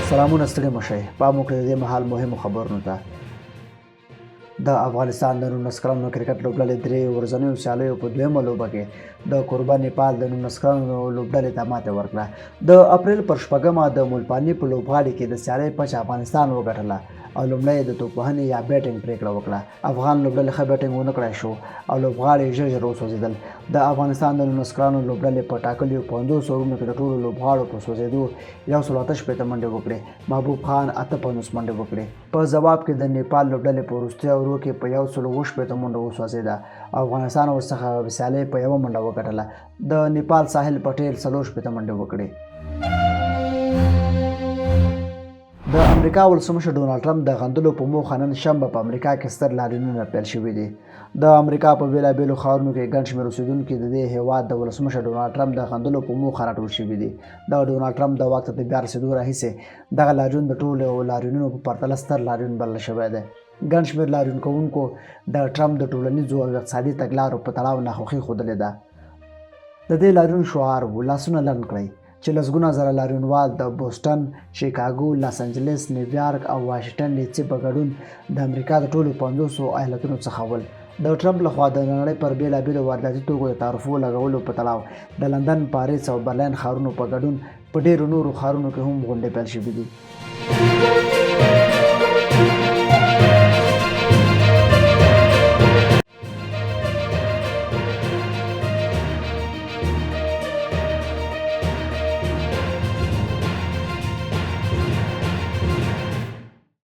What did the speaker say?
سلامونه ستړي مشئ پام وکړئ د دې مهال مهمو خبرونو ته. د افغانستان د 19 کلنو کرکټ لوبډلې درې ورځنیو سیالیو په دویمه لوبه کې د کوربه نیپال د 19 کلنو لوبډلې ته ماتې ورکړه. د اپریل پر 8مه د ملپاني په لوبغالي کې د سیالۍ پچ افغانستان وګټله او لومړی د توپوهنې یا بیټینګ پریکړه وکړه. افغان لوبډلې ښه بیټینګ ونه کړای شو او لوبغاړي ژر ژر وسوځېدل. د افغانستان د 19 کلنو لوبډلې په ټاکلیو 50 اورونو کې د ټولو لوبغاړو په سوځېدو 168 منډې وکړې. محبوب خان 58 منډې وکړې. په ځواب کې د نیپال لوبډلې په وروستي اورو کې په 128 منډو وسوځېده. افغانستان ورڅخه سیالۍ په 1 منډه وګټله. د نیپال ساحل پټیل 64 منډې وکړې. د امریکا ولسمشر ډونالډ ټرمپ د غندلو په موخه نن شنبه په امریکا کې ستر لاریونونه پیل شوي دي. د امریکا په بیلابیلو ښارونو کې ګڼ شمېر اوسېدونکي د دې هېواد د ولسمشر ډونالډ ټرمپ د غندلو په موخه راټول شوي دي. د ډونالډ ټرمپ د واک ته د بیا رسېدو راهیسې دغه لاریون د ټولو لاریونونو په پرتله ستر لاریون بلل شوی دی. ګڼ شمېر لاریون کوونکو د ټرمپ د ټولنیزو او اقتصادي تګلارو په تړاو ناخوښي ښودلې ده. د دې لاریون شعار و لاسونه لنډ کړئ، چې لسګونه زره لاریونوال د بوسټن، شیکاګو، لاس انجلس، نیویارک او واشنګټن ډي سي په ګډون د امریکا د ټولو 50 ایالتونو څخه ول. د ټرمپ لخوا د نړۍ پر بیلابیلو وارداتي توکو د تعرفو لګولو په تړاو د لندن، پاریس او برلین ښارونو په ګډون په ډیرو نورو ښارونو کې هم غونډې پیل شوې دي.